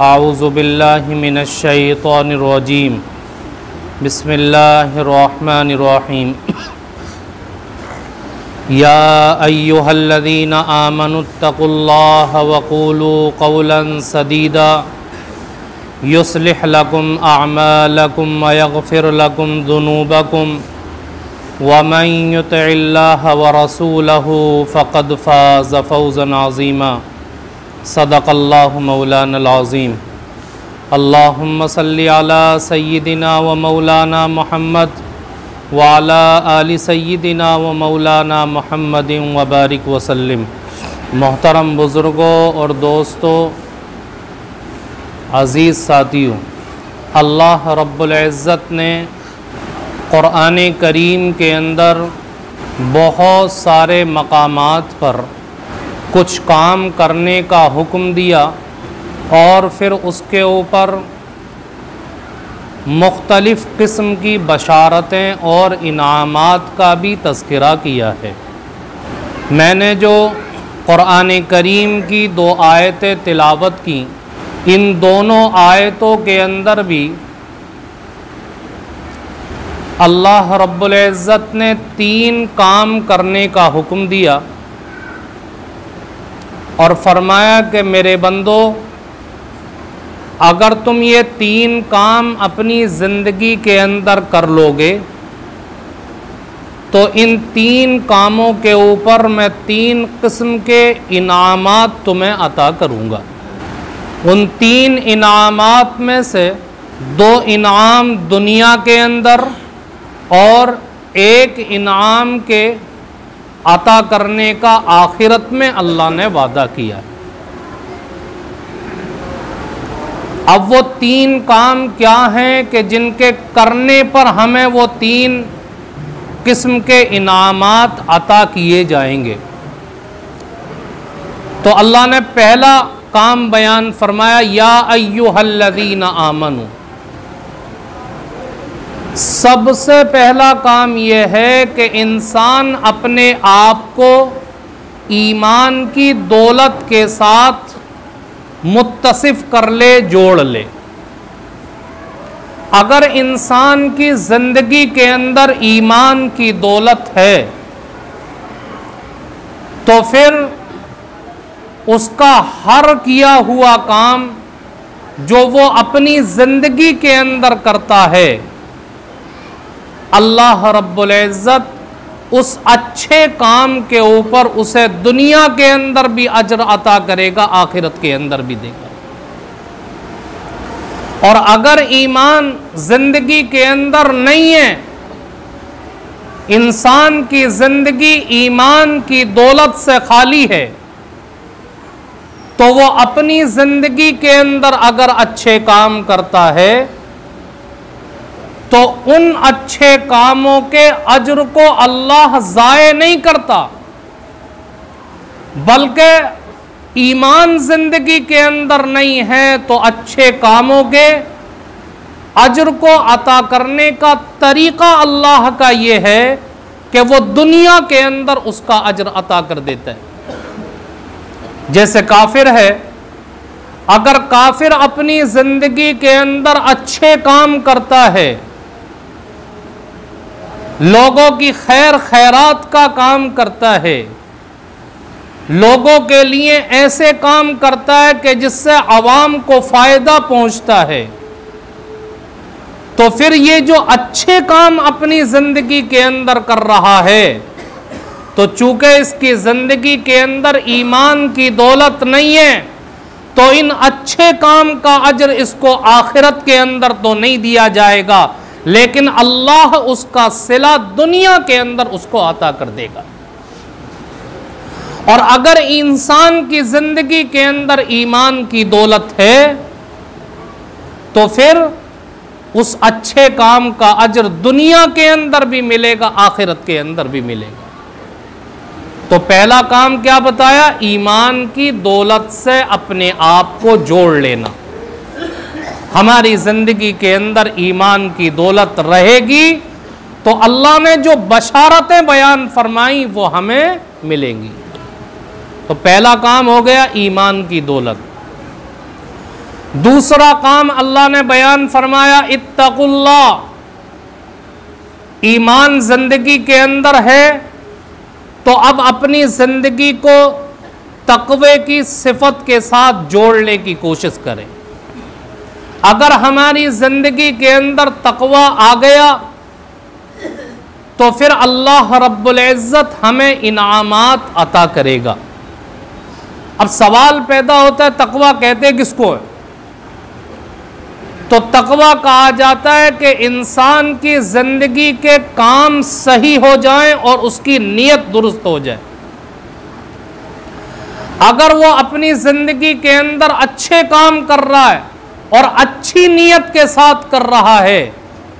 आऊज़ु बिल्लाहि मिनश्शैतानिर्रजीम बिस्मिल्लाहिर्रहमानिर्रहीम या अय्युहल्लज़ीना आमनुत्तक़ुल्लाह वक़ूलू क़ौलन सदीदा युस्लिह लकुम अअमालकुम व यग़फ़िर लकुम ज़ुनूबकुम वमन युतिइल्लाह व रसूलहु फ़क़द फ़ाज़ फ़ौज़न अज़ीमा। सदक़ल्लाहु मौलानल अज़ीम। अल्लाहुम्मा सल्लि अला सय्यिदिना व मौलाना मुहम्मद व अला आलि सय्यिदिना व मौलाना मुहम्मदिन व बारिक व सल्लिम। मोहतरम बुज़ुर्गों और दोस्तों, अज़ीज़ साथियों, अल्लाह रब्बुल इज़्ज़त ने क़ुरान करीम के अंदर बहुत सारे मकामात पर कुछ काम करने का हुक्म दिया और फिर उसके ऊपर मुख्तलिफ़ किस्म की बशारतें और इनामात का भी तज़किरा किया है। मैंने जो क़ुरान करीम की दो आयतें तिलावत की, इन दोनों आयतों के अंदर भी अल्लाह रब्बुल इज़्ज़त ने 3 काम करने का हुक्म दिया और फरमाया कि मेरे बंदो, अगर तुम ये 3 काम अपनी ज़िंदगी के अंदर कर लोगे तो इन 3 कामों के ऊपर मैं 3 किस्म के इनामात तुम्हें अता करूँगा। उन 3 इनामात में से 2 इनाम दुनिया के अंदर और 1 इनाम के अता करने का आखिरत में अल्लाह ने वादा किया। अब वो 3 काम क्या हैं कि जिनके करने पर हमें वो 3 किस्म के इनामात अता किए जाएंगे। तो अल्लाह ने पहला काम बयान फरमाया, या अय्युहल्लज़ीना आमनू। सबसे पहला काम यह है कि इंसान अपने आप को ईमान की दौलत के साथ मुत्तसिफ कर ले, जोड़ ले। अगर इंसान की ज़िंदगी के अंदर ईमान की दौलत है तो फिर उसका हर किया हुआ काम जो वो अपनी ज़िंदगी के अंदर करता है, अल्लाह रब्बुल इज़्ज़त उस अच्छे काम के ऊपर उसे दुनिया के अंदर भी अजर अता करेगा, आखिरत के अंदर भी देगा। और अगर ईमान जिंदगी के अंदर नहीं है, इंसान की जिंदगी ईमान की दौलत से खाली है, तो वो अपनी जिंदगी के अंदर अगर अच्छे काम करता है तो उन अच्छे कामों के अज्र को अल्लाह ज़ाये नहीं करता, बल्कि ईमान जिंदगी के अंदर नहीं है तो अच्छे कामों के अज्र को अता करने का तरीका अल्लाह का ये है कि वो दुनिया के अंदर उसका अज्र अता कर देता है। जैसे काफिर है, अगर काफिर अपनी जिंदगी के अंदर अच्छे काम करता है, लोगों की खैर खैरात का काम करता है, लोगों के लिए ऐसे काम करता है कि जिससे आवाम को फायदा पहुंचता है, तो फिर ये जो अच्छे काम अपनी जिंदगी के अंदर कर रहा है, तो चूंकि इसकी जिंदगी के अंदर ईमान की दौलत नहीं है, तो इन अच्छे काम का अजर इसको आखिरत के अंदर तो नहीं दिया जाएगा, लेकिन अल्लाह उसका सिला दुनिया के अंदर उसको अता कर देगा। और अगर इंसान की जिंदगी के अंदर ईमान की दौलत है तो फिर उस अच्छे काम का अजर दुनिया के अंदर भी मिलेगा, आखिरत के अंदर भी मिलेगा। तो पहला काम क्या बताया? ईमान की दौलत से अपने आप को जोड़ लेना। हमारी जिंदगी के अंदर ईमान की दौलत रहेगी तो अल्लाह ने जो बशारतें बयान फरमाई वो हमें मिलेंगी। तो पहला काम हो गया ईमान की दौलत। दूसरा काम अल्लाह ने बयान फरमाया इत्तकुल्लाह। ईमान जिंदगी के अंदर है तो अब अपनी जिंदगी को तकवे की सिफत के साथ जोड़ने की कोशिश करें। अगर हमारी जिंदगी के अंदर तकवा आ गया तो फिर अल्लाह रब्बुल इज़्ज़त हमें इनामात अता करेगा। अब सवाल पैदा होता है तकवा कहते किसको है? तो तकवा कहा जाता है कि इंसान की जिंदगी के काम सही हो जाएं और उसकी नीयत दुरुस्त हो जाए। अगर वो अपनी जिंदगी के अंदर अच्छे काम कर रहा है और अच्छी नीयत के साथ कर रहा है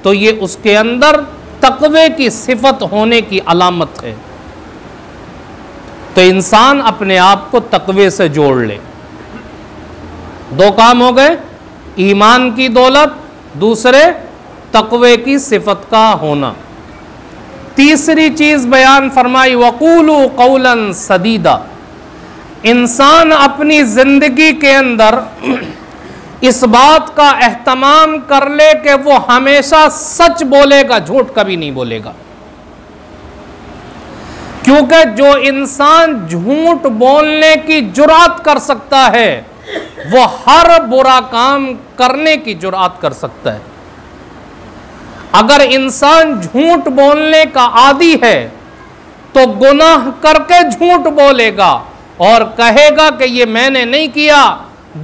तो ये उसके अंदर तकवे की सिफत होने की अलामत है। तो इंसान अपने आप को तकवे से जोड़ ले। दो काम हो गए, ईमान की दौलत, दूसरे तकवे की सिफत का होना। तीसरी चीज बयान फरमाई वकूलू कौलन सदीदा। इंसान अपनी जिंदगी के अंदर इस बात का एहतमाम कर ले कि वो हमेशा सच बोलेगा, झूठ कभी नहीं बोलेगा। क्योंकि जो इंसान झूठ बोलने की जुर्अत कर सकता है वो हर बुरा काम करने की जुर्अत कर सकता है। अगर इंसान झूठ बोलने का आदी है तो गुनाह करके झूठ बोलेगा और कहेगा कि ये मैंने नहीं किया,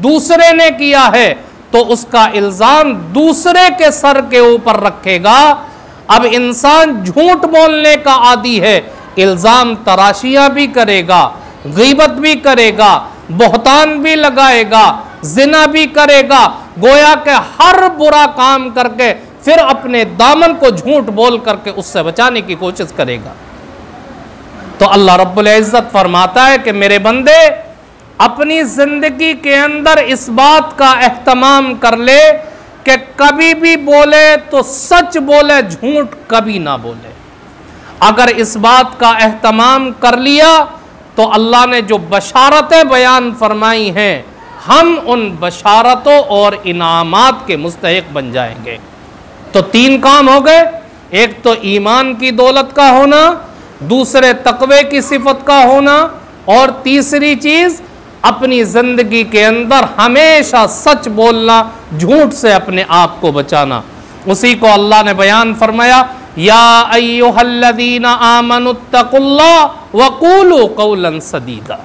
दूसरे ने किया है, तो उसका इल्जाम दूसरे के सर के ऊपर रखेगा। अब इंसान झूठ बोलने का आदी है, इल्जाम तराशियां भी करेगा, गीबत भी करेगा, बोहतान भी लगाएगा, जिना भी करेगा, गोया के हर बुरा काम करके फिर अपने दामन को झूठ बोल करके उससे बचाने की कोशिश करेगा। तो अल्लाह रब्बुल इज़्ज़त फरमाता है कि मेरे बंदे अपनी जिंदगी के अंदर इस बात का एहतमाम कर ले कि कभी भी बोले तो सच बोले, झूठ कभी ना बोले। अगर इस बात का एहतमाम कर लिया तो अल्लाह ने जो बशारतें बयान फरमाई हैं हम उन बशारतों और इनामात के मुस्तहिक बन जाएंगे। तो तीन काम हो गए, एक तो ईमान की दौलत का होना, दूसरे तकवे की सिफत का होना, और तीसरी चीज अपनी जिंदगी के अंदर हमेशा सच बोलना, झूठ से अपने आप को बचाना। उसी को अल्लाह ने बयान फरमाया या अय्युहल्लज़ीना आमनुत्तकुल्लाह वक़ूलू कौलन सदीदा।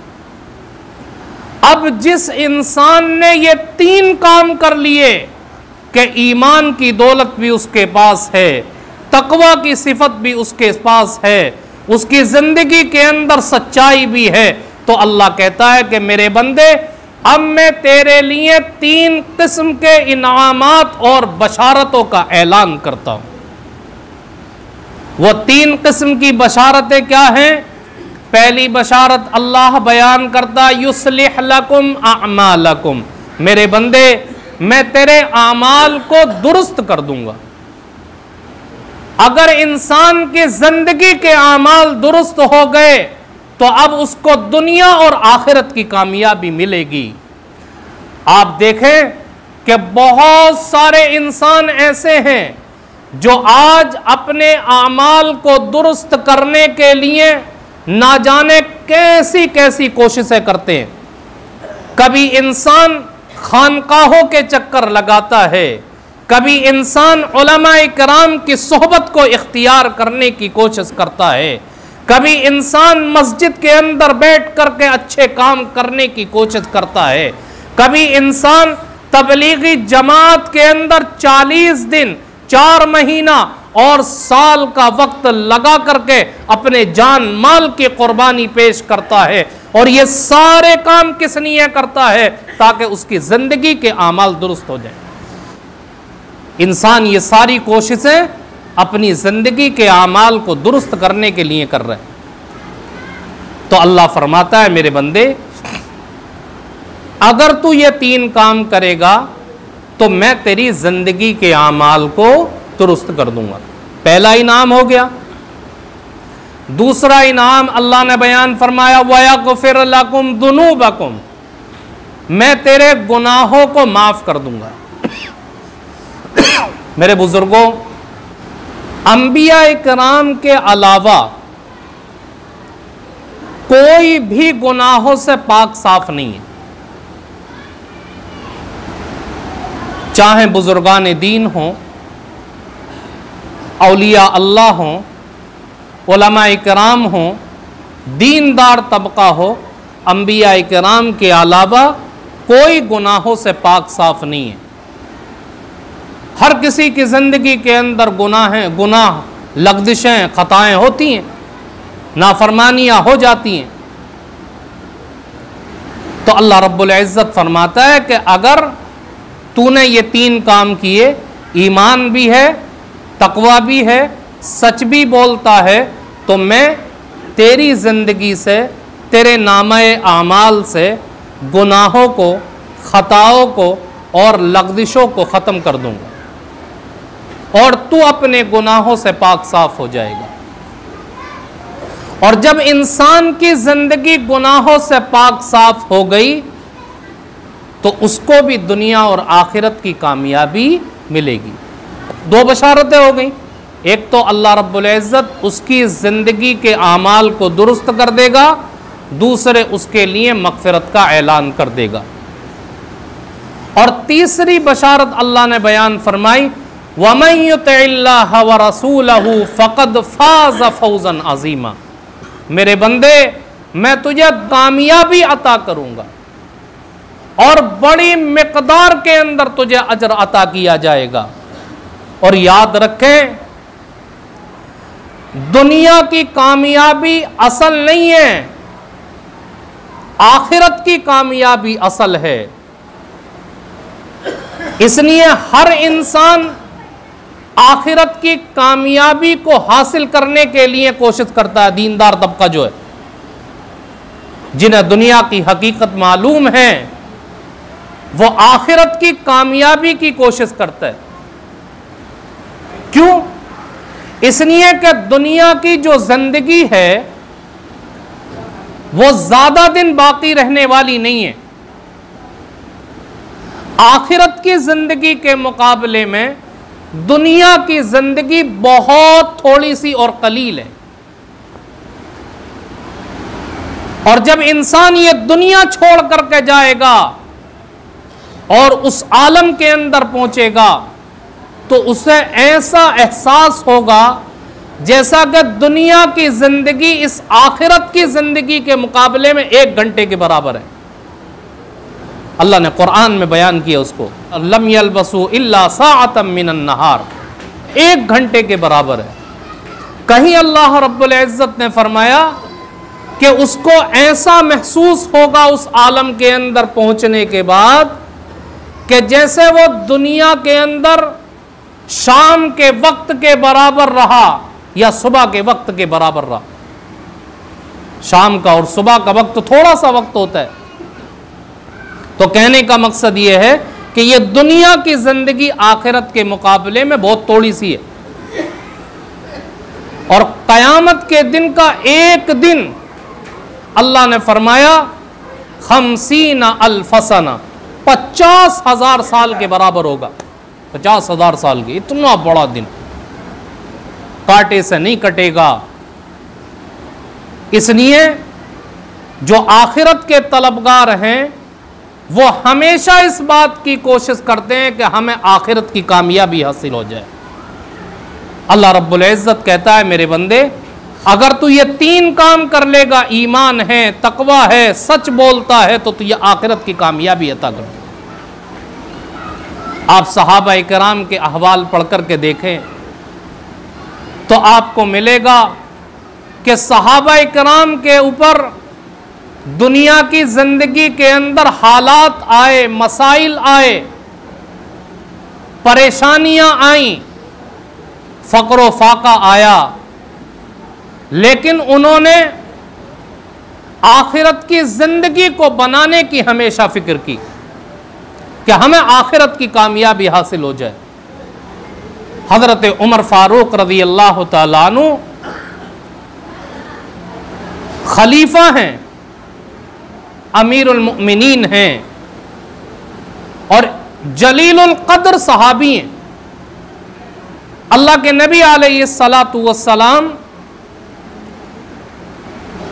अब जिस इंसान ने ये तीन काम कर लिए कि ईमान की दौलत भी उसके पास है, तकवा की सिफत भी उसके पास है, उसकी जिंदगी के अंदर सच्चाई भी है, तो अल्लाह कहता है कि मेरे बंदे अब मैं तेरे लिए तीन किस्म के इनामात और बशारतों का ऐलान करता हूं। वो तीन किस्म की बशारतें क्या हैं? पहली बशारत अल्लाह बयान करता युस्लिह लकुम अमालकुम, मेरे बंदे मैं तेरे आमाल को दुरुस्त कर दूंगा। अगर इंसान की जिंदगी के आमाल दुरुस्त हो गए तो अब उसको दुनिया और आखिरत की कामयाबी मिलेगी। आप देखें कि बहुत सारे इंसान ऐसे हैं जो आज अपने आमाल को दुरुस्त करने के लिए ना जाने कैसी कैसी कोशिशें करते हैं। कभी इंसान खानकाहों के चक्कर लगाता है, कभी इंसान उलमाए किराम की सोहबत को इख्तियार करने की कोशिश करता है, कभी इंसान मस्जिद के अंदर बैठ करके अच्छे काम करने की कोशिश करता है, कभी इंसान तबलीगी जमात के अंदर 40 दिन, 4 महीना और साल का वक्त लगा करके अपने जान माल की कुर्बानी पेश करता है। और ये सारे काम किस लिए करता है? ताकि उसकी जिंदगी के आमाल दुरुस्त हो जाए। इंसान ये सारी कोशिशें अपनी जिंदगी के आमाल को दुरुस्त करने के लिए कर रहे हैं। तो अल्लाह फरमाता है मेरे बंदे अगर तू ये तीन काम करेगा तो मैं तेरी जिंदगी के आमाल को दुरुस्त कर दूंगा। पहला इनाम हो गया। दूसरा इनाम अल्लाह ने बयान फरमाया वयग़फ़िर लकुम दुनूबकुम, मैं तेरे गुनाहों को माफ कर दूंगा। मेरे बुजुर्गों, अंबिया इकराम के अलावा कोई भी गुनाहों से पाक साफ नहीं है। चाहे बुजुर्गान दीन हों, औलिया अल्लाह हों, उलमा इकराम हों, दीनदार तबका हो, अंबिया इकराम के अलावा कोई गुनाहों से पाक साफ नहीं है। हर किसी की जिंदगी के अंदर गुनाह, लग़्ज़िशें, खताएं होती हैं, नाफरमानियां हो जाती हैं। तो अल्लाह रब्बुल इज़्ज़त फरमाता है कि अगर तूने ये 3 काम किए, ईमान भी है, तकवा भी है, सच भी बोलता है, तो मैं तेरी जिंदगी से, तेरे नामे आमाल से गुनाहों को, खताओं को और लग़्ज़िशों को ख़त्म कर दूंगा और तू अपने गुनाहों से पाक साफ हो जाएगा। और जब इंसान की जिंदगी गुनाहों से पाक साफ हो गई तो उसको भी दुनिया और आखिरत की कामयाबी मिलेगी। 2 बशारतें हो गई। एक तो अल्लाह रब्बुल इज़्ज़त उसकी ज़िंदगी के आमाल को दुरुस्त कर देगा, दूसरे उसके लिए मग़फ़िरत का ऐलान कर देगा। और तीसरी बशारत अल्लाह ने बयान फरमाई, वमन युतिइल्लाह व रसूलहु फ़क़द फ़ाज़ फ़ौज़न अज़ीमा। मेरे बंदे, मैं तुझे कामयाबी अता करूंगा और बड़ी मिक़दार के अंदर तुझे अजर अता किया जाएगा। और याद रखें, दुनिया की कामयाबी असल नहीं है, आखिरत की कामयाबी असल है। इसलिए हर इंसान आखिरत की कामयाबी को हासिल करने के लिए कोशिश करता है। दीनदार तबका जो है, जिन्हें दुनिया की हकीकत मालूम है, वो आखिरत की कामयाबी की कोशिश करता है। क्यों? इसलिए कि दुनिया की जो जिंदगी है वो ज्यादा दिन बाकी रहने वाली नहीं है। आखिरत की जिंदगी के मुकाबले में दुनिया की जिंदगी बहुत थोड़ी सी और कलील है। और जब इंसान ये दुनिया छोड़ करके जाएगा और उस आलम के अंदर पहुंचेगा तो उसे ऐसा एहसास होगा जैसा कि दुनिया की जिंदगी इस आखिरत की जिंदगी के मुकाबले में 1 घंटे के बराबर है। अल्लाह ने कुरान में बयान किया उसको, लम यल्बसू इल्ला साअतम मिनन नहार, 1 घंटे के बराबर है। कहीं अल्लाह रब्बुल इज़्ज़त ने फरमाया कि उसको ऐसा महसूस होगा उस आलम के अंदर पहुंचने के बाद कि जैसे वो दुनिया के अंदर शाम के वक्त के बराबर रहा या सुबह के वक्त के बराबर रहा। शाम का और सुबह का वक्त थोड़ा सा वक्त होता है। तो कहने का मकसद यह है कि यह दुनिया की जिंदगी आखिरत के मुकाबले में बहुत थोड़ी सी है। और कयामत के दिन का 1 दिन अल्लाह ने फरमाया 50 अल्फ सना, 50,000 साल के बराबर होगा। 50,000 साल के, इतना बड़ा दिन, कांटे से नहीं कटेगा। इसलिए जो आखिरत के तलबगार हैं वो हमेशा इस बात की कोशिश करते हैं कि हमें आखिरत की कामयाबी हासिल हो जाए। अल्लाह रब्बुल इज़्ज़त कहता है, मेरे बंदे, अगर तू ये 3 काम कर लेगा, ईमान है, तकवा है, सच बोलता है, तो तुझे आखिरत की कामयाबी अता कर। आप सहाबा इकराम के अहवाल पढ़ करके देखें तो आपको मिलेगा कि सहाबा इकराम के ऊपर दुनिया की जिंदगी के अंदर हालात आए, मसाइल आए, परेशानियां आई, फक्र फाका आया, लेकिन उन्होंने आखिरत की जिंदगी को बनाने की हमेशा फिक्र की कि हमें आखिरत की कामयाबी हासिल हो जाए। हजरत उमर फारूक रज़ी अल्लाह तआला अन्हु खलीफा हैं, अमीरुल मुमिनीन हैं, और जलीलुल कद्र सहाबी हैं। अल्लाह के नबी अलैहिस्सलातु वस्सलाम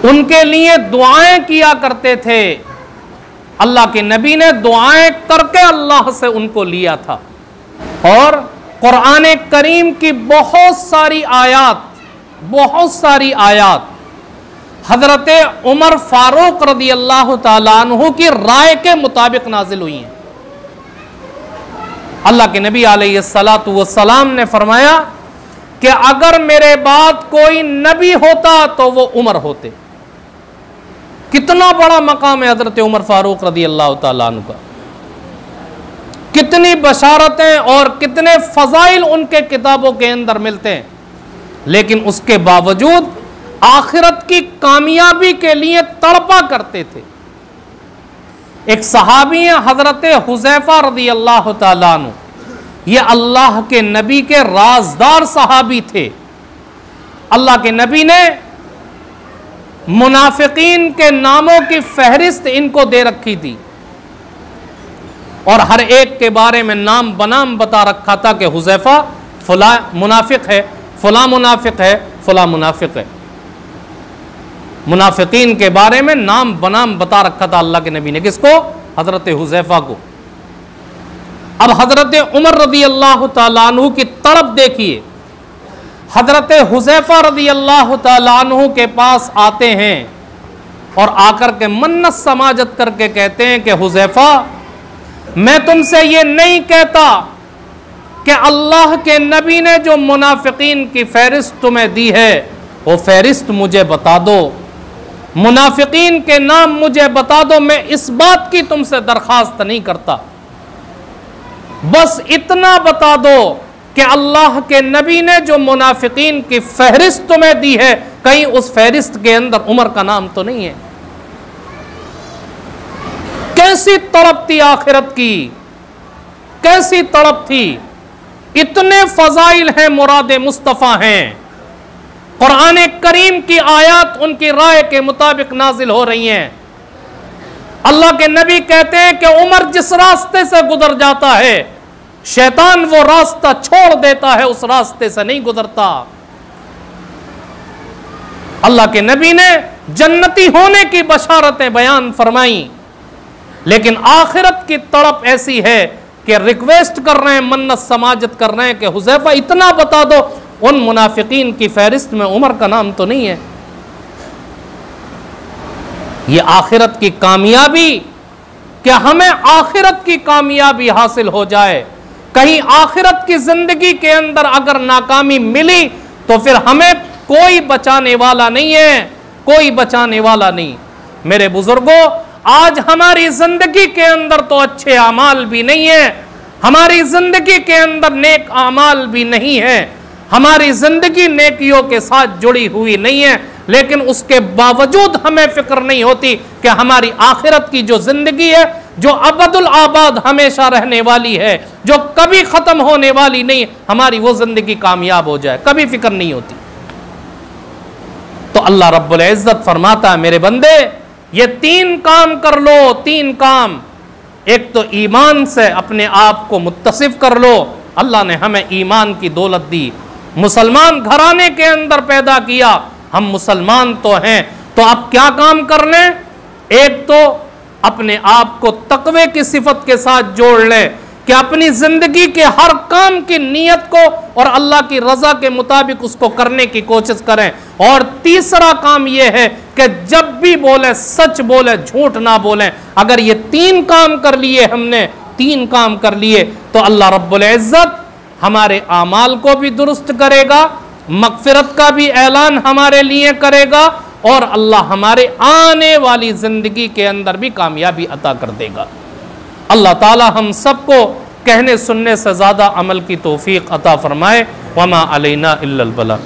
उनके लिए दुआएं किया करते थे। अल्लाह के नबी ने दुआएं करके अल्लाह से उनको लिया था। और कुरान करीम की बहुत सारी आयात हजरत उमर फारूक रदी अल्लाह ताला अन्हु की राय के मुताबिक नाजिल हुई हैं। अल्लाह के नबी अलैहिस्सलातु वस्सलाम ने फरमाया कि अगर मेरे बाद कोई नबी होता तो वो उमर होते। कितना बड़ा मकाम है हजरत उमर फारूक रदी अल्लाह ताला अन्हु का, कितनी बशारतें और कितने फजाइल उनके किताबों के अंदर मिलते हैं। लेकिन उसके बावजूद आखिरत की कामयाबी के लिए तड़पा करते थे। एक सहाबी है हजरत हुज़ैफा रदी अल्लाह ताला अन्हु, ये अल्लाह के नबी के राजदार सहाबी थे। अल्लाह के नबी ने मुनाफिकीन के नामों की फहरिस्त इनको दे रखी थी और हर एक के बारे में नाम बनाम बता रखा था कि हुज़ैफा फला मुनाफिक है, फला मुनाफिक है, फला मुनाफिक है। मुनाफिकीन के बारे में नाम बनाम बता रखा था अल्लाह के नबी ने। किसको? हजरत हुज़ैफा को। अब हजरत उमर रदी अल्लाह ताला अन्हु की तड़प देखिए। हजरत हुज़ैफा रदी अल्लाह ताला अन्हु के पास आते हैं और आकर के मन्नत समाजत करके कहते हैं कि हुज़ैफा, मैं तुमसे ये नहीं कहता कि अल्लाह के नबी ने जो मुनाफिकीन की फहरिस्त तुम्हें दी है वो फहरिस्त मुझे बता दो, मुनाफिकीन के नाम मुझे बता दो। मैं इस बात की तुमसे दरखास्त नहीं करता, बस इतना बता दो कि अल्लाह के नबी ने जो मुनाफिकीन की फहरिस्त तुम्हें दी है कहीं उस फहरिस्त के अंदर उमर का नाम तो नहीं है। कैसी तड़प थी आखिरत की, कैसी तड़प थी। इतने फजाइल हैं, मुराद मुस्तफ़ा हैं। कुरान करीम की आयत उनकी राय के मुताबिक नाजिल हो रही हैं। अल्लाह के नबी कहते हैं कि उमर जिस रास्ते से गुजर जाता है शैतान वो रास्ता छोड़ देता है, उस रास्ते से नहीं गुजरता। अल्लाह के नबी ने जन्नती होने की बशारतें बयान फरमाई, लेकिन आखिरत की तड़प ऐसी है कि रिक्वेस्ट कर रहे हैं, मन्नत समाजत कर रहे हैं कि हुज़ैफा इतना बता दो उन मुनाफिकीन की फहरिस्त में उमर का नाम तो नहीं है। ये आखिरत की कामयाबी, क्या हमें आखिरत की कामयाबी हासिल हो जाए, कहीं आखिरत की जिंदगी के अंदर अगर नाकामी मिली तो फिर हमें कोई बचाने वाला नहीं है, कोई बचाने वाला नहीं। मेरे बुजुर्गों, आज हमारी जिंदगी के अंदर तो अच्छे अमाल भी नहीं है, हमारी जिंदगी के अंदर नेक अमाल भी नहीं है, हमारी जिंदगी नेकियों के साथ जुड़ी हुई नहीं है, लेकिन उसके बावजूद हमें फिक्र नहीं होती कि हमारी आखिरत की जो जिंदगी है, जो अबदुल आबाद हमेशा रहने वाली है, जो कभी खत्म होने वाली नहीं, हमारी वो जिंदगी कामयाब हो जाए, कभी फिक्र नहीं होती। तो अल्लाह रब्बुल इज्जत फरमाता है, मेरे बंदे ये 3 काम कर लो, 3 काम। एक तो ईमान से अपने आप को मुत्तसिफ कर लो। अल्लाह ने हमें ईमान की दौलत दी, मुसलमान घराने के अंदर पैदा किया, हम मुसलमान तो हैं, तो अब क्या काम कर लें? एक तो अपने आप को तकवे की सिफत के साथ जोड़ लें कि अपनी जिंदगी के हर काम की नीयत को और अल्लाह की रजा के मुताबिक उसको करने की कोशिश करें। और तीसरा काम यह है कि जब भी बोले सच बोले, झूठ ना बोलें। अगर ये 3 काम कर लिए हमने, 3 काम कर लिए, तो अल्लाह रब्बुल इज्जत हमारे आमाल को भी दुरुस्त करेगा, मगफिरत का भी ऐलान हमारे लिए करेगा और अल्लाह हमारे आने वाली जिंदगी के अंदर भी कामयाबी अता कर देगा। अल्लाह ताला हम सबको कहने सुनने से ज़्यादा अमल की तौफीक अता फरमाए। वमा अलैना इल्लल बलाग।